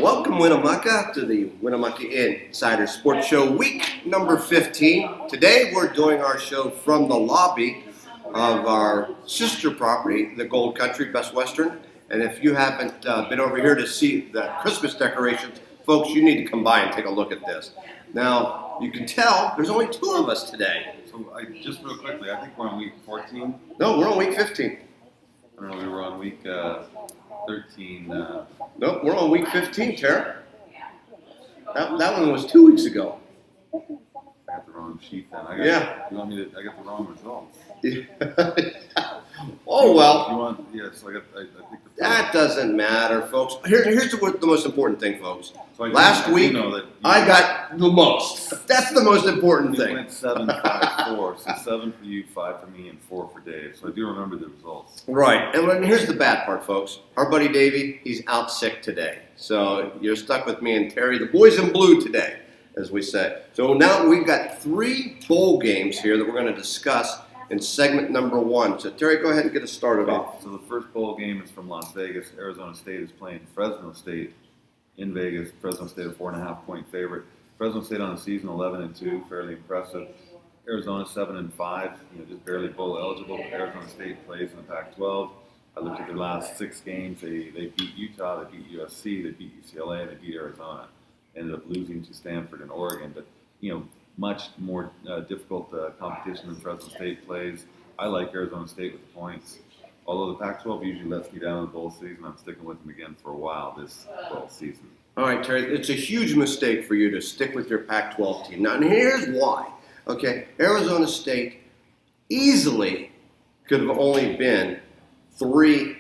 Welcome, Winnemucca, to the Winnemucca InnSiders Sports Show, week number 15. Today, we're doing our show from the lobby of our sister property, the Gold Country, Best Western. And if you haven't been over here to see the Christmas decorations, folks, you need to come by and take a look at this. Now, you can tell there's only two of us today. So, just real quickly, I think we're on week 14. No, we're on week 15. I don't know, we were on week 13. Nope, we're on week 15, Tara. That one was 2 weeks ago. I got the wrong sheet then. Yeah. You want me to? I got the wrong results. Oh, well. You want? Yeah. So I think That doesn't matter, folks. Here's the most important thing, folks. So Last week, I got the most. That's the most important thing. We went 7, 5, 4. So 7 for you, 5 for me, and 4 for Dave. So I do remember the results. Right. And here's the bad part, folks. Our buddy Davey, he's out sick today. So you're stuck with me and Terry, the boys in blue today, as we say. So now we've got 3 bowl games here that we're going to discuss in segment number 1. So Terry, go ahead and get us started off. So the first bowl game is from Las Vegas. Arizona State is playing Fresno State in Vegas. Fresno State a 4.5-point favorite. Fresno State on the season 11-2, fairly impressive. Arizona 7-5, just barely bowl eligible. Arizona State plays in the Pac-12. I looked at their last 6 games. They beat Utah, they beat USC, they beat UCLA, they beat Arizona. Ended up losing to Stanford and Oregon, but much more difficult competition than Fresno State plays. I like Arizona State with the points. Although the Pac-12 usually lets me down in the bowl season, I'm sticking with them again for a while this bowl season. All right, Terry, it's a huge mistake for you to stick with your Pac-12 team. Now, and here's why. Okay, Arizona State easily could have only been 3-10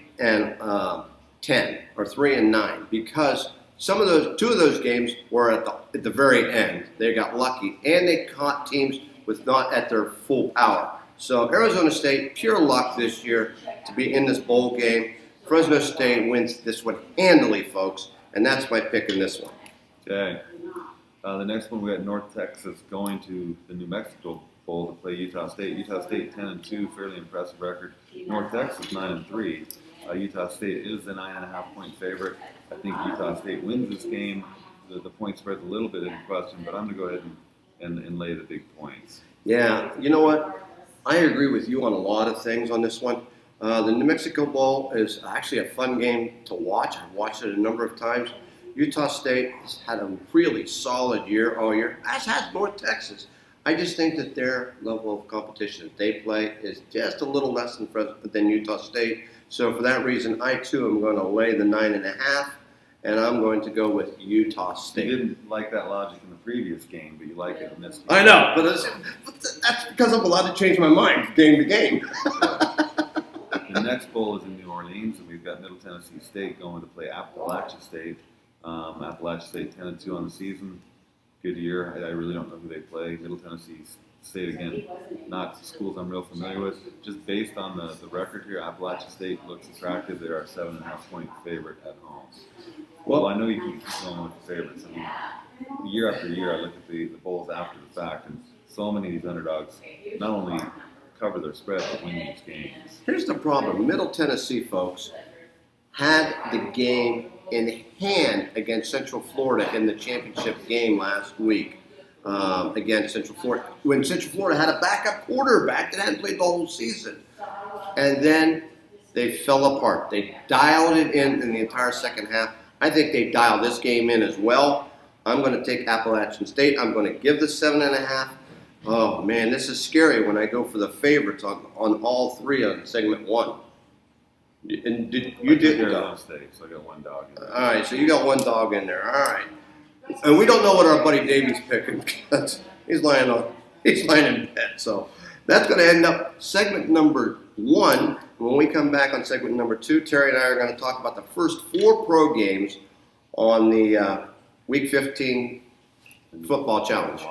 or 3-9 because two of those games were at the very end. They got lucky, and they caught teams with not at their full power. So Arizona State, pure luck this year to be in this bowl game. Fresno State wins this one handily, folks, and that's my pick in this one. Okay. The next one, we got North Texas going to the New Mexico Bowl to play Utah State. Utah State 10-2, fairly impressive record. North Texas 9-3. Utah State is the 9.5-point favorite. I think Utah State wins this game. The point spread's a little bit in question, but I'm going to go ahead and lay the big points. Yeah, you know what? I agree with you on a lot of things on this one. The New Mexico Bowl is actually a fun game to watch. I've watched it a number of times. Utah State has had a really solid year all year, as has North Texas. I just think that their level of competition that they play is just a little less than Utah State. So for that reason, I too am going to lay the 9.5, and I'm going to go with Utah State. You didn't like that logic in the previous game, but you like it in this game. I know, but that's because I'm allowed to change my mind game to game. The next bowl is in New Orleans, and we've got Middle Tennessee State going to play Appalachia State. Appalachia State 10-2 on the season. Good year. I really don't know who they play. Middle Tennessee State, again, not schools I'm real familiar with. Just based on the record here, Appalachia State looks attractive. They are a 7.5-point favorite at home. Well, I know you can keep going with the favorites. I mean, year after year, I look at the bowls after the fact, and so many of these underdogs not only cover their spread, but win these games. Here's the problem. Middle Tennessee, folks, had the game in hand against Central Florida in the championship game last week against Central Florida, when Central Florida had a backup quarterback that hadn't played the whole season. And then they fell apart. They dialed it in the entire second half. I think they dialed this game in as well. I'm going to take Appalachian State. I'm going to give the 7.5. Oh, man, this is scary when I go for the favorites on all 3 on segment 1. And you didn't go. State, so I got 1 dog in there. All right, so you got 1 dog in there. All right. And we don't know what our buddy Davey's picking because he's lying in bed. So that's going to end up segment number 1. When we come back on segment number 2, Terry and I are going to talk about the first 4 pro games on the Week 15 football challenge.